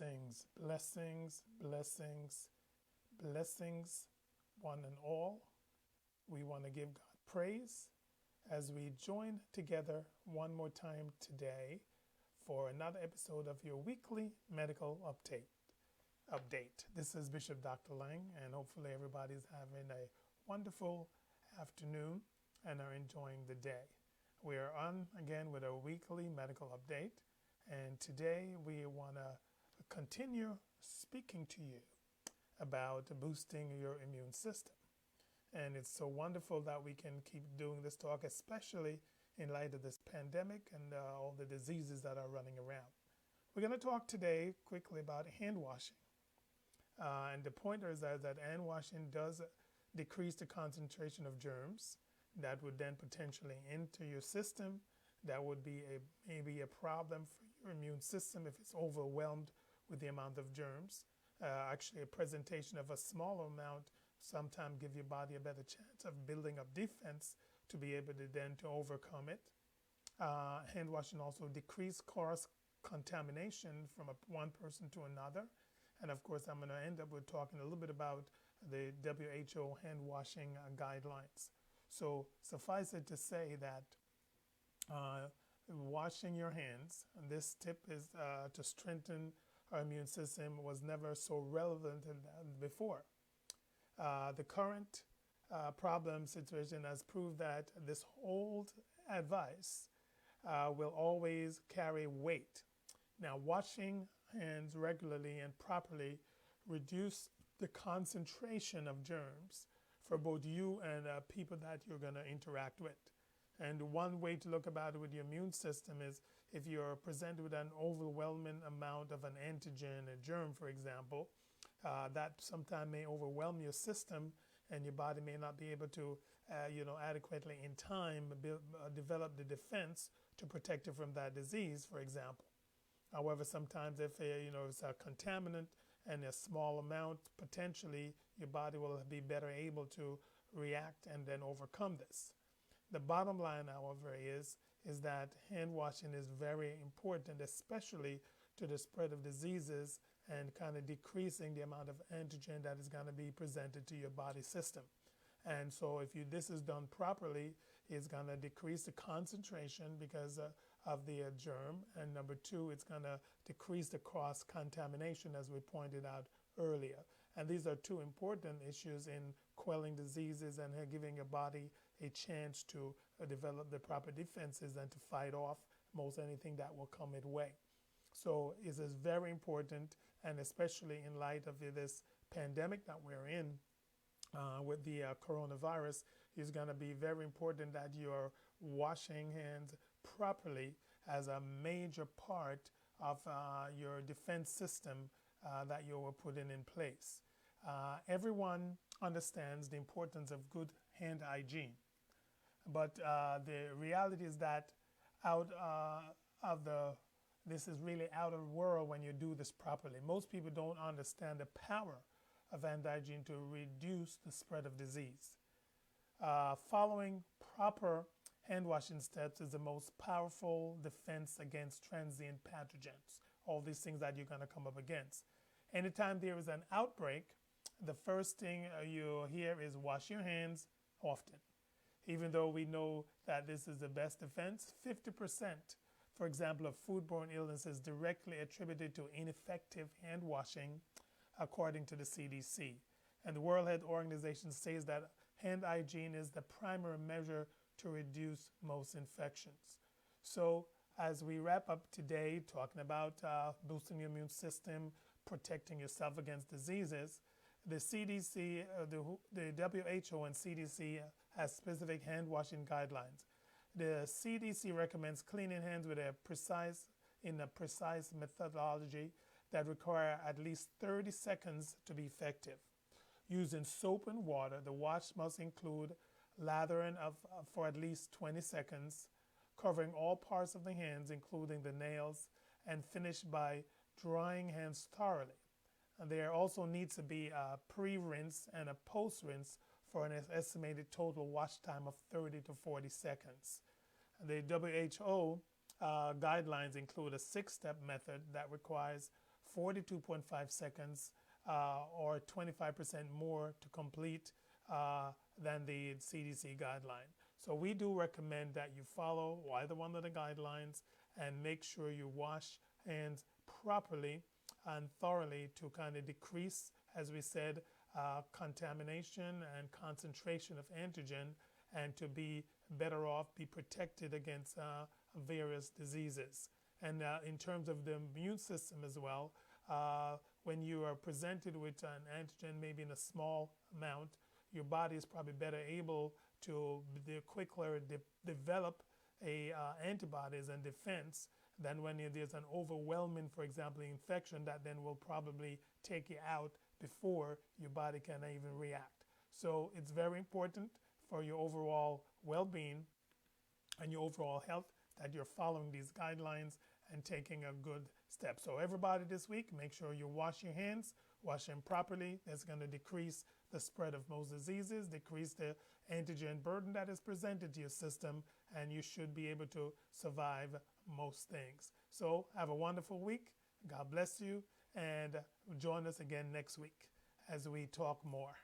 Blessings, blessings, blessings, blessings, one and all. We want to give God praise as we join together one more time today for another episode of your weekly medical update. This is Bishop Dr. Lang, and hopefully everybody's having a wonderful afternoon and are enjoying the day. We are on again with a weekly medical update, and today we want to continue speaking to you about boosting your immune system. And it's so wonderful that we can keep doing this talk, especially in light of this pandemic and all the diseases that are running around. We're going to talk today quickly about hand washing. And the pointer is that hand washing does decrease the concentration of germs that would then potentially enter your system. That would be maybe a problem for your immune system if it's overwhelmed with the amount of germs. Actually, a presentation of a small amount sometimes give your body a better chance of building up defense to be able to then to overcome it. Hand washing also decrease cross contamination from one person to another. And of course, I'm going to end up with talking a little bit about the WHO hand washing guidelines. So suffice it to say that washing your hands, and this tip is to strengthen our immune system, was never so relevant before. The current problem situation has proved that this old advice will always carry weight. Now, washing hands regularly and properly reduce the concentration of germs for both you and people that you're going to interact with. And one way to look about it with your immune system is if you're presented with an overwhelming amount of an antigen, a germ, for example, that sometimes may overwhelm your system and your body may not be able to, adequately in time develop the defense to protect you from that disease, for example. However, sometimes if it's a contaminant and a small amount, potentially your body will be better able to react and then overcome this. The bottom line, however, is that hand washing is very important, especially to the spread of diseases and kind of decreasing the amount of antigen that is going to be presented to your body system. And so if this is done properly, it's going to decrease the concentration because of the germ. And number two, it's going to decrease the cross-contamination, as we pointed out earlier. And these are two important issues in quelling diseases and giving your body a chance to develop the proper defenses and to fight off most anything that will come its way. So it is very important, and especially in light of this pandemic that we're in with the coronavirus, it's going to be very important that you're washing hands properly as a major part of your defense system that you were putting in place. Everyone understands the importance of good hand hygiene, but the reality is that this is really out of the world when you do this properly. Most people don't understand the power of hand hygiene to reduce the spread of disease. Following proper hand washing steps is the most powerful defense against transient pathogens, all these things that you're going to come up against. Anytime there is an outbreak, the first thing you hear is wash your hands often. Even though we know that this is the best defense, 50%, for example, of foodborne illnesses directly attributed to ineffective hand washing, according to the CDC. And the World Health Organization says that hand hygiene is the primary measure to reduce most infections. So as we wrap up today talking about boosting your immune system, protecting yourself against diseases, the CDC, the WHO and CDC has specific hand washing guidelines. The CDC recommends cleaning hands with a precise methodology that require at least 30 seconds to be effective. Using soap and water, the wash must include lathering for at least 20 seconds, covering all parts of the hands, including the nails, and finish by drying hands thoroughly. And there also needs to be a pre-rinse and a post-rinse for an estimated total wash time of 30 to 40 seconds. The WHO guidelines include a 6-step method that requires 42.5 seconds or 25% more to complete than the CDC guideline. So we do recommend that you follow either one of the guidelines and make sure you wash hands properly and thoroughly to kind of decrease, as we said, contamination and concentration of antigen, and to be better off, be protected against various diseases. And in terms of the immune system as well, when you are presented with an antigen, maybe in a small amount, your body is probably better able to quicker develop antibodies and defense than when there's an overwhelming, for example, infection that then will probably take you out before your body can even react. So it's very important for your overall well-being and your overall health that you're following these guidelines and taking a good step. So everybody this week, make sure you wash your hands, wash them properly. That's going to decrease the spread of most diseases, decrease the antigen burden that is presented to your system, and you should be able to survive most things. So have a wonderful week. God bless you, and join us again next week as we talk more.